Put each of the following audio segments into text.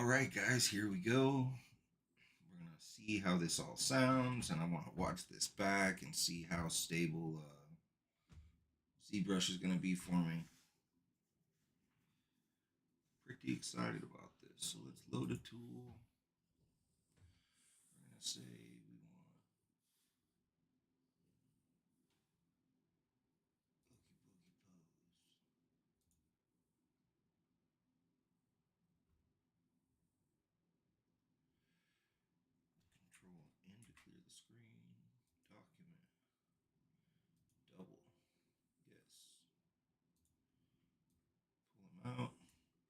All right, guys, here we go. We're gonna see how this all sounds, and I want to watch this back and see how stable ZBrush is gonna be for me. Pretty excited about this. So let's load a tool. We're gonna say we want Oogie Boogie Pose. Control N to clear the screen. Document. Double. Yes. Pull them out.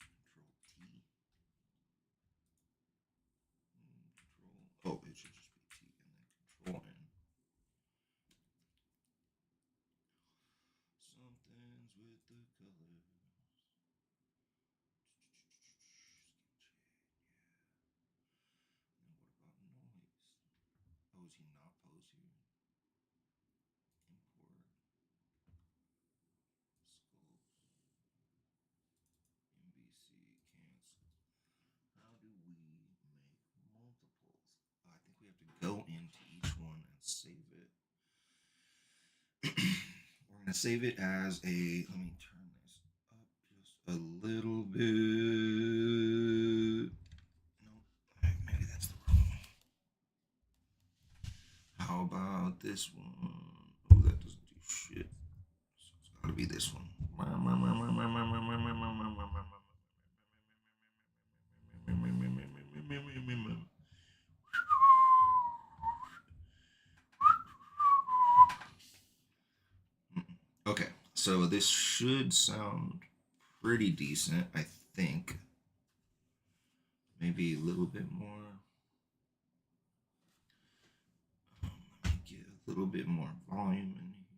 Control T. Control. Oh, it should just be T and then Control N. Something's with the colors. And what about noise? Oh, is he not pose here? Import sculpts. MBC cancel. How do we make multiples? I think we have to go into each one and save it. We're gonna save it as a. Let me turn this up just a little bit. No, maybe that's the wrong one. How about this one? Oh, that doesn't do shit. So it's gotta be this one. Okay, so this should sound pretty decent, I think. Maybe a little bit more. Let me get a little bit more volume in here.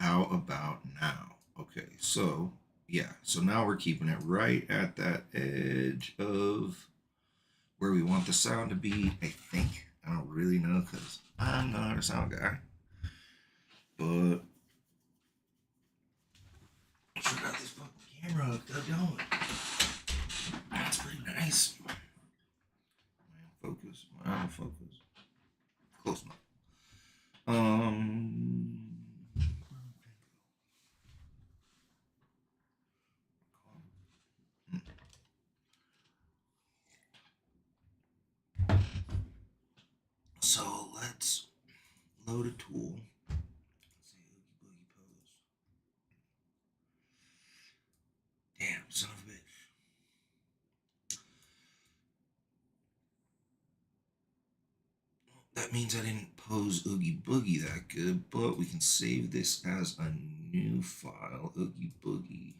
How about now? Okay, so yeah, so now we're keeping it right at that edge of where we want the sound to be, I think. I don't really know because I'm not a sound guy. But I sure got this fucking camera hooked up, don't it? That's pretty nice. Focus. My focus. Close enough. So let's load a tool. Let's say Oogie Boogie Pose. Damn, son of a bitch. That means I didn't pose Oogie Boogie that good, but we can save this as a new file. Oogie Boogie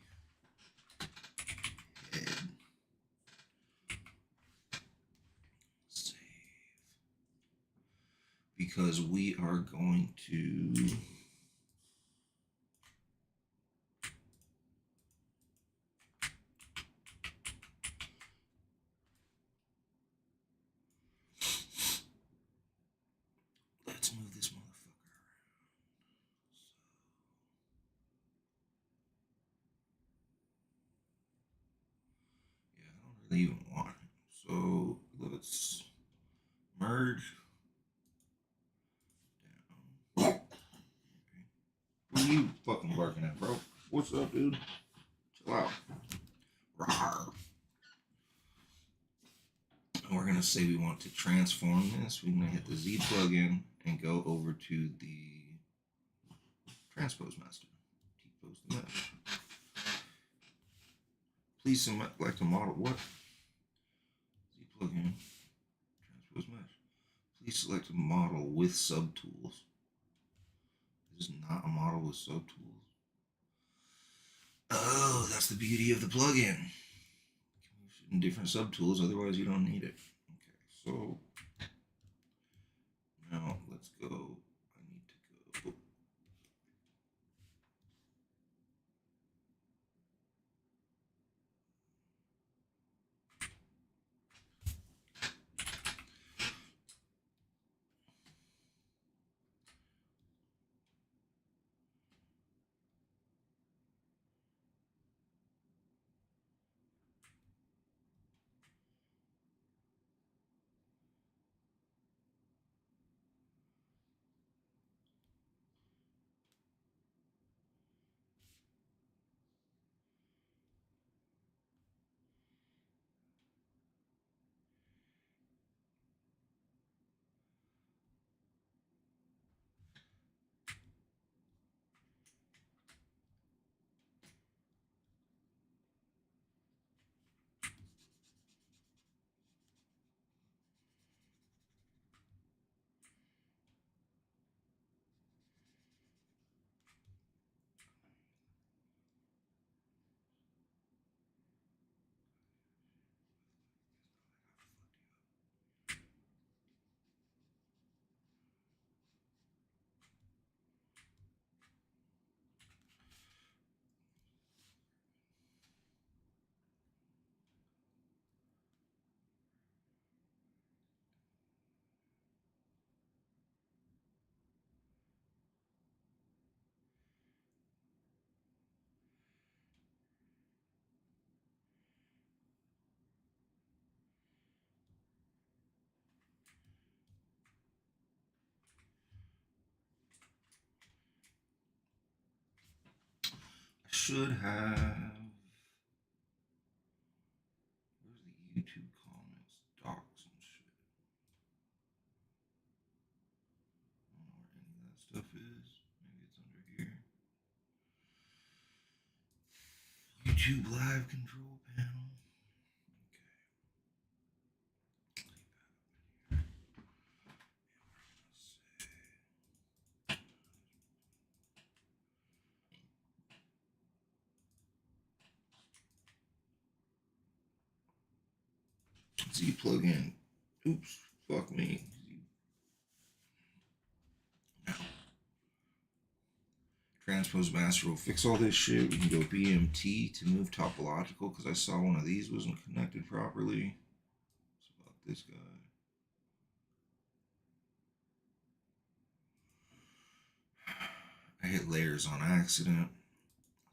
head. Save. Because we are going to let's move this motherfucker around. So, yeah, I don't really even want it. So let's merge down. Okay. What are you fucking barking at, bro? What's up, dude? Chill out. Rawr. And we're gonna say we want to transform this. We're gonna hit the Z plugin and go over to the transpose master. T-pose the mesh. Please select a model. What? Z plugin. Transpose mesh. Please select a model with subtools. This is not a model with subtools. Oh, that's the beauty of the plugin. In different subtools, otherwise you don't need it. Okay, so now let's go. I need to go. should have. Where's the YouTube comments? Docs and shit. I don't know where any of that stuff is. Maybe it's under here. YouTube live control panel. Z plug in. Oops, fuck me. No. Transpose master will fix all this shit. We can go BMT to move topological because I saw one of these wasn't connected properly. It's about this guy. I hit layers on accident.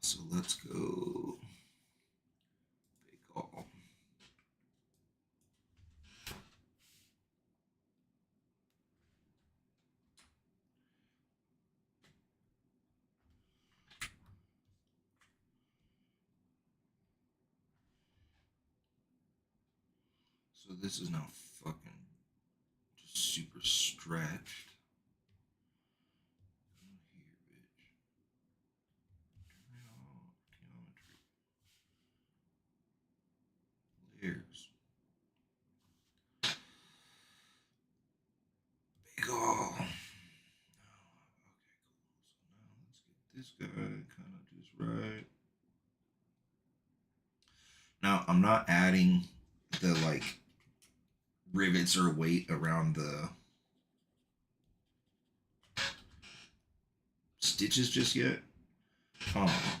So let's go big all. So this is now fucking just super stretched. Come here, bitch. Turn it off. Geometry. Layers. Big all. Okay, cool. So now let's get this guy kind of just right. Now I'm not adding the like rivets or weight around the stitches just yet.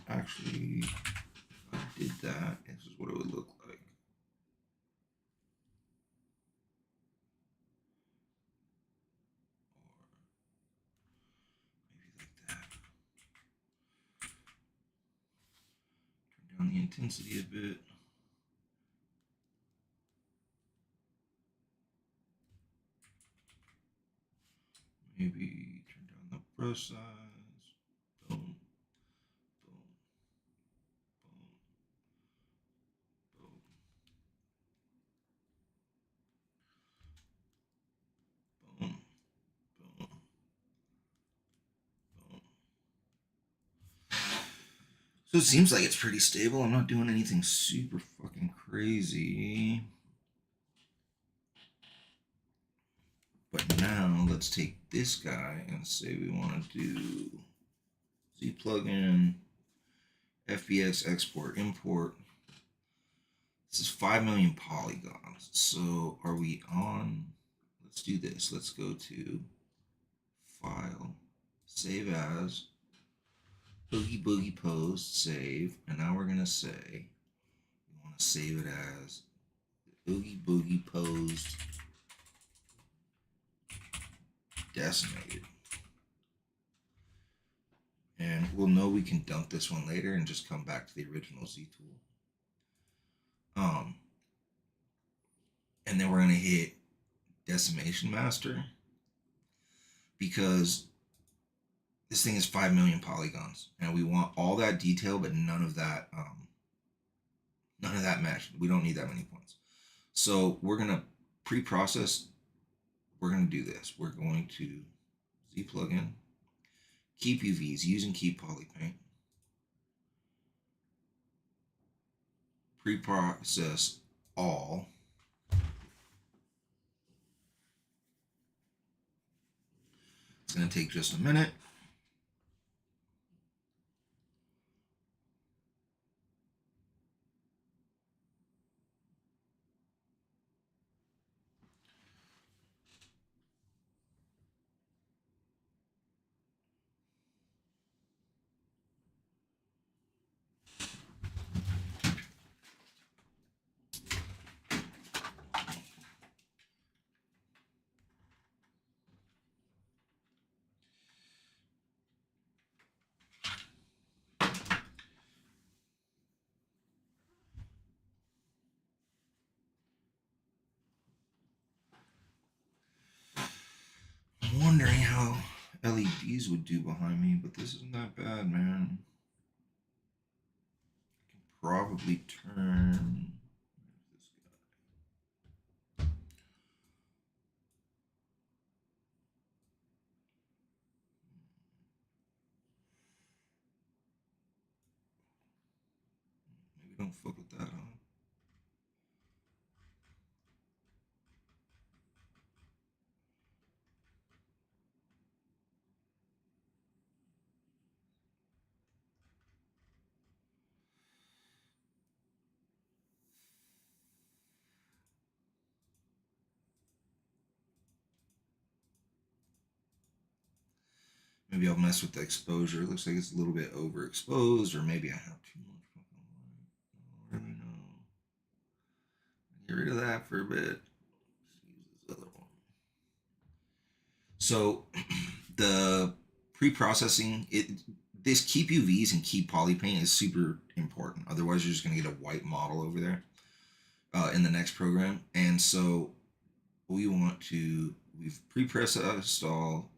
Actually, if I did that, this is what it would look like. Or maybe like that. Turn down the intensity a bit. Maybe turn down the brush size. Boom. Boom. Boom. Boom. Boom. Boom. Boom. So it seems like it's pretty stable. I'm not doing anything super fucking crazy. But now let's take this guy and say we want to do Z plugin, FBX export import. This is 5 million polygons. So are we on? Let's do this. Let's go to File, Save As, Boogie Boogie Post, Save. And now we're going to say we want to save it as Oogie Boogie Posed Decimated. And we'll know we can dump this one later and just come back to the original Z tool. And then we're going to hit Decimation Master because this thing is 5 million polygons and we want all that detail but none of that mesh. We don't need that many points. So we're going to pre-process. We're going to do this. We're going to Z plugin, keep UVs using keep polypaint, pre-process all. It's going to take just a minute. I'm wondering how LEDs would do behind me, but this isn't that bad, man. probably turn this guy. Maybe don't fuck with that, huh? Maybe I'll mess with the exposure. It looks like it's a little bit overexposed, or maybe I have too much fucking light. I don't really know. Get rid of that for a bit. Use this other one. So the pre-processing, this keep UVs and keep poly paint is super important. Otherwise, you're just gonna get a white model over there in the next program. And so we've pre-processed all.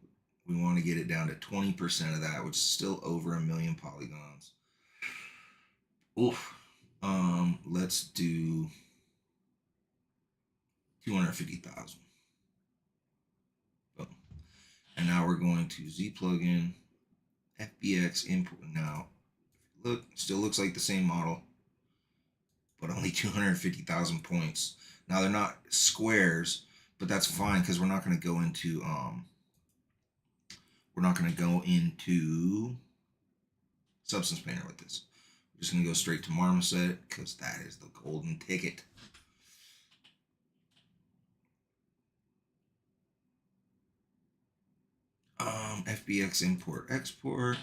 We want to get it down to 20% of that, which is still over a million polygons. Oof. Let's do 250,000. Boom. And now we're going to Z plugin, FBX import. Now, look, still looks like the same model, but only 250,000 points. Now they're not squares, but that's fine because we're not going to go into Substance Painter with this. We're just going to go straight to Marmoset because that is the golden ticket. FBX import export.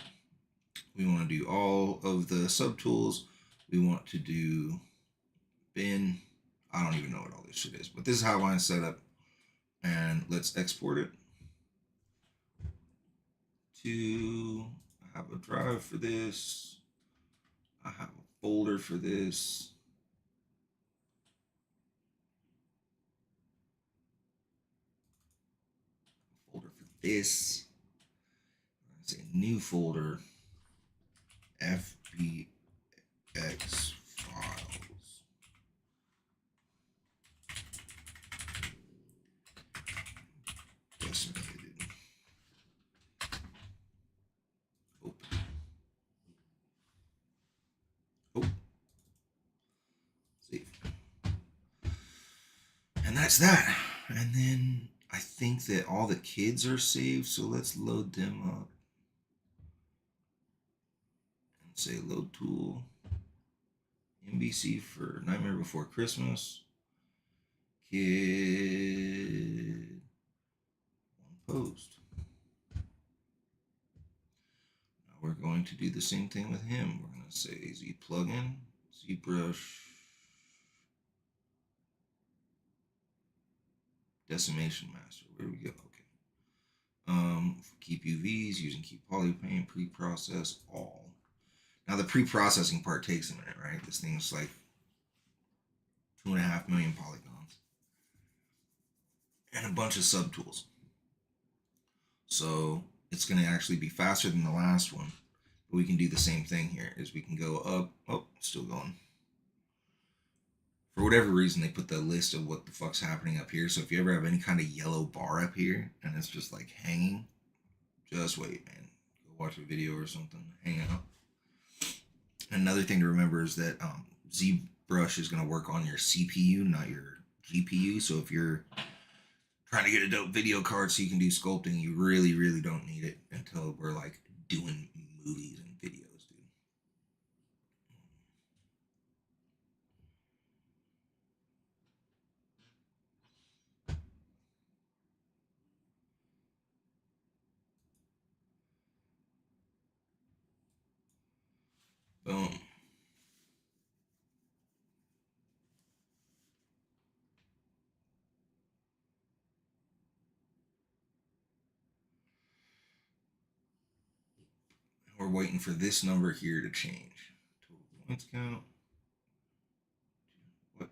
We want to do all of the subtools. We want to do bin. I don't even know what all this shit is, but this is how mine's set up. And let's export it to, I have a drive for this. I have a folder for this. Folder for this. It's a new folder. FBX files. Decimated. Open. Oh. Save. And that's that. And then I think that all the kids are saved, so let's load them up. And say load tool. NBC for Nightmare Before Christmas. Kid. One post. Now we're going to do the same thing with him. We're going to say Z plugin, Z brush, decimation master. Where do we go? Okay. Keep UVs using keep poly paint, pre-process all. Now the pre-processing part takes a minute, right? This thing's like 2.5 million polygons and a bunch of subtools. So it's going to actually be faster than the last one. But we can do the same thing here. Is we can go up. Oh, still going. For whatever reason, they put the list of what the fuck's happening up here. So if you ever have any kind of yellow bar up here and it's just like hanging, just wait, man. Go watch a video or something. Hang out. Another thing to remember is that ZBrush is going to work on your CPU, not your GPU. So if you're trying to get a dope video card so you can do sculpting, you really, really don't need it until we're like doing movies and videos, dude. Boom. We're waiting for this number here to change. Total points count. What?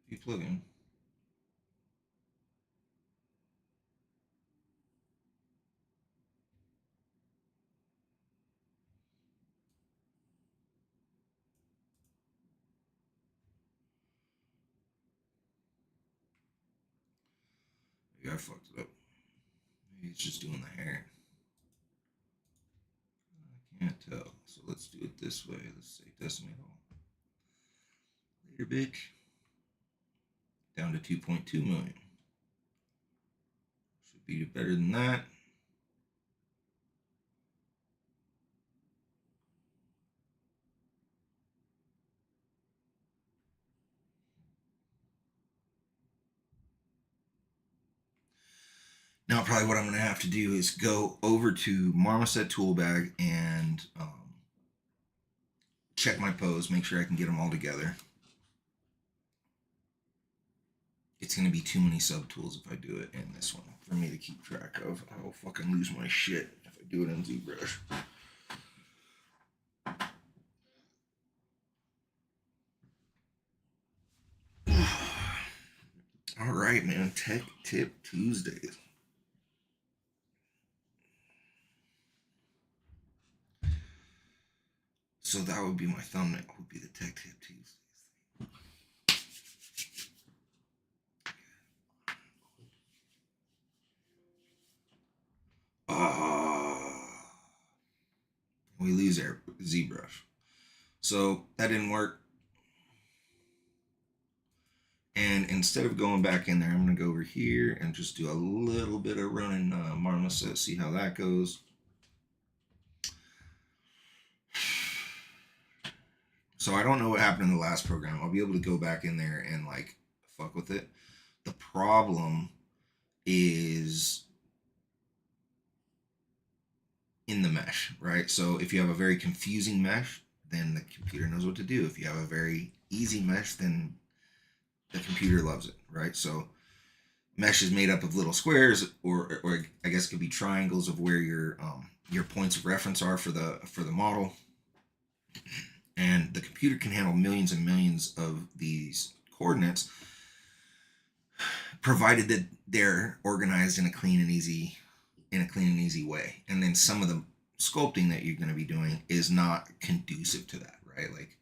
If you plug in. I fucked it up. Maybe it's just doing the hair. I can't tell. So let's do it this way. Let's say decimate all. Later, bitch. Down to 2.2 million. Should be better than that. Now, probably what I'm going to have to do is go over to Marmoset Toolbag and check my pose, make sure I can get them all together. It's going to be too many subtools if I do it in this one for me to keep track of. I will fucking lose my shit if I do it in ZBrush. All right, man. Tech Tip Tuesdays. So that would be my thumbnail. Would be the Tech Tip Tuesdays. We lose our ZBrush. So that didn't work. And instead of going back in there, I'm going to go over here and just do a little bit of running Marmoset, see how that goes. So I don't know what happened in the last program. I'll be able to go back in there and like fuck with it. The problem is in the mesh, right? So if you have a very confusing mesh, then the computer knows what to do. If you have a very easy mesh, then the computer loves it, right? So mesh is made up of little squares, or I guess it could be triangles of where your points of reference are for the model. And the computer can handle millions and millions of these coordinates, provided that they're organized in a clean and easy way. And then some of the sculpting that you're going to be doing is not conducive to that, right? Like,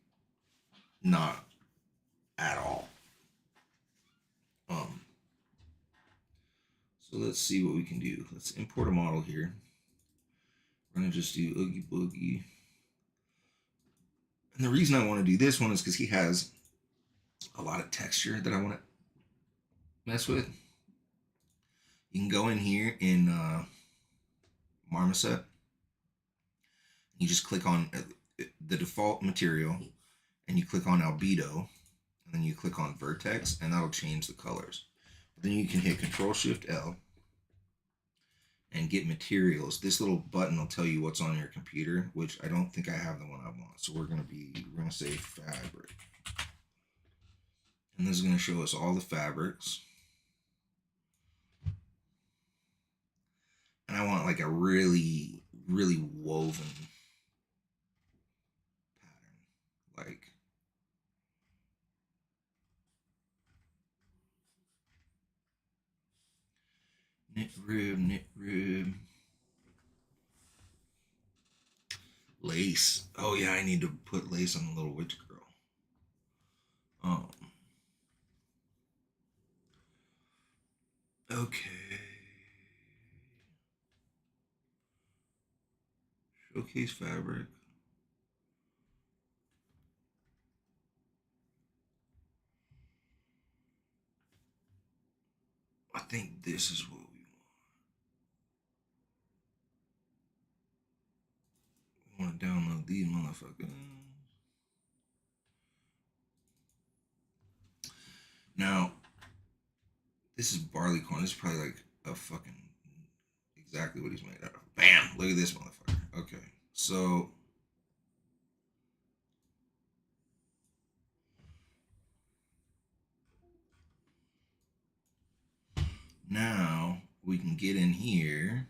not at all. So let's see what we can do. Let's import a model here. We're going to just do Oogie Boogie. And the reason I want to do this one is because he has a lot of texture that I want to mess with. You can go in here in Marmoset. You just click on the default material and you click on albedo, and then you click on vertex, and that'll change the colors. But then you can hit Control-Shift-L and get materials. This little button will tell you what's on your computer, which I don't think I have the one I want. So we're gonna say fabric. And this is gonna show us all the fabrics. And I want like a really, really woven pattern. Like, knit rib. Lace. Oh yeah, I need to put lace on the little witch girl. Okay. Showcase fabric. I think this is what we want. We want to download these motherfuckers. Now, this is barley corn. This is probably like a fucking exactly what he's made out of. Bam! Look at this motherfucker. Okay, so now we can get in here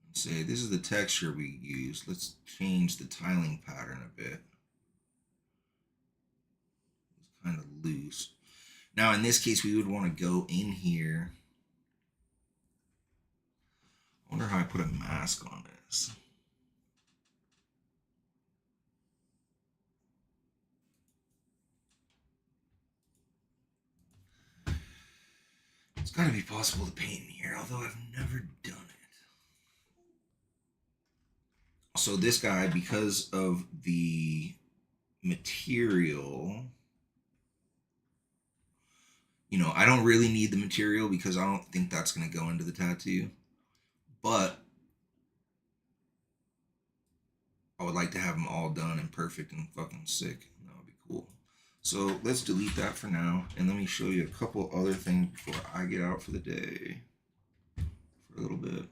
and say this is the texture we use. Let's change the tiling pattern a bit. It's kind of loose. Now in this case, we would want to go in here. I wonder how I put a mask on this. It's got to be possible to paint in here, although I've never done it. So this guy, because of the material, I don't really need the material because I don't think that's going to go into the tattoo. But I would like to have them all done and perfect and fucking sick. That would be cool. So let's delete that for now. And let me show you a couple other things before I get out for the day for a little bit.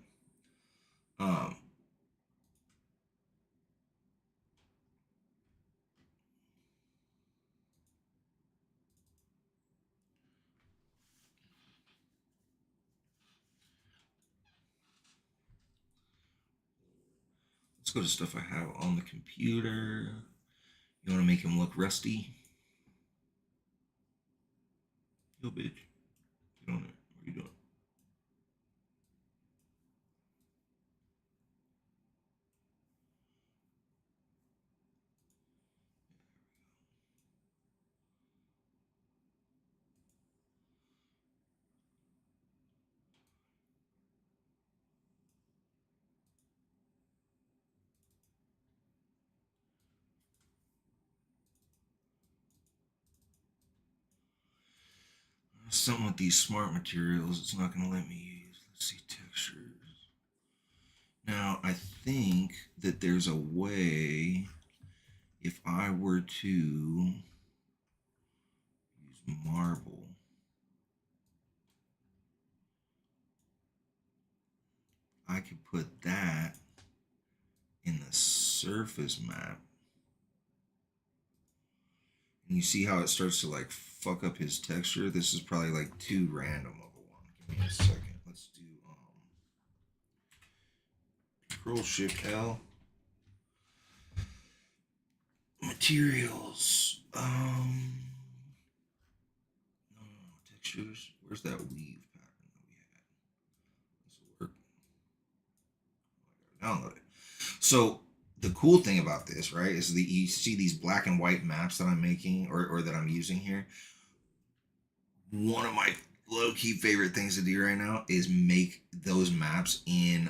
Let's go to stuff I have on the computer. You want to make him look rusty? Yo, bitch. Get on there. What are you doing? Something with these smart materials, it's not going to let me use. Let's see, textures. Now, I think that there's a way, if I were to use marble, I could put that in the surface map. And you see how it starts to like fuck up his texture? This is probably like too random of a one. Give me a second. Let's do Control Shift L. Materials. No, textures. Where's that weave pattern that we had? This will work. Download it. So the cool thing about this, right, is that you see these black and white maps that I'm making or that I'm using here. One of my low-key favorite things to do right now is make those maps in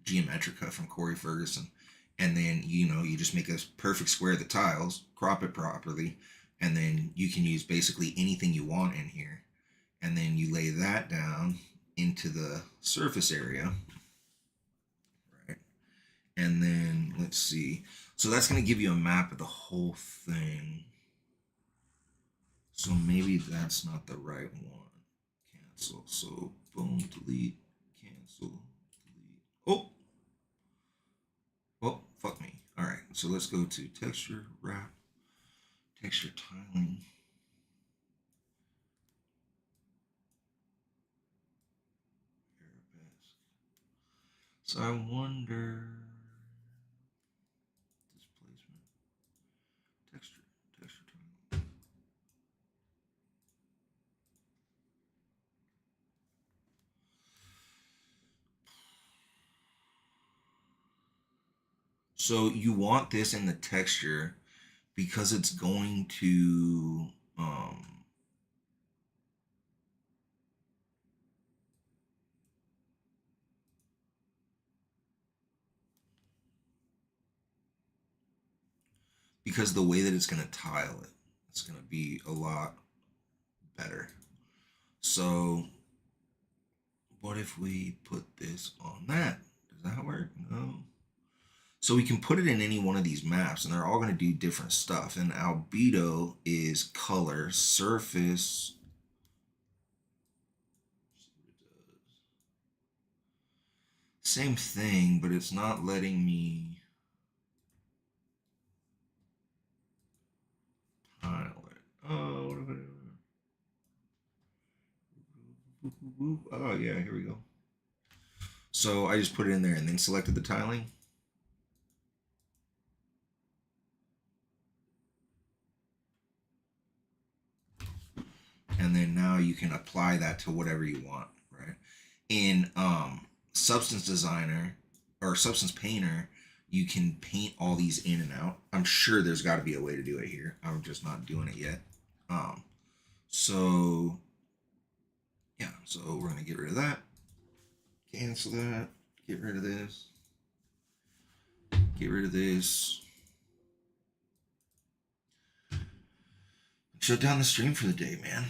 Geometrica from Corey Ferguson. And then, you just make a perfect square of the tiles, crop it properly, and then you can use basically anything you want in here. And then you lay that down into the surface area. Right. And then, let's see. So that's going to give you a map of the whole thing. So maybe that's not the right one. Cancel. So, boom, delete, cancel, delete. Oh! Oh, fuck me. All right, so let's go to texture, wrap, texture tiling. Arabesque. So I wonder, displacement, texture tiling. So you want this in the texture because it's going to because the way that it's going to tile it, it's going to be a lot better. So what if we put this on that? Does that work? No. So we can put it in any one of these maps and they're all going to do different stuff. And albedo is color, surface. Same thing, but it's not letting me tile it. Oh, what if I do? Oh, yeah, here we go. So I just put it in there and then selected the tiling. And then now you can apply that to whatever you want, right? In Substance Designer or Substance Painter, you can paint all these in and out. I'm sure there's got to be a way to do it here. I'm just not doing it yet. So So we're going to get rid of that. Cancel that. Get rid of this. Get rid of this. Shut down the stream for the day, man.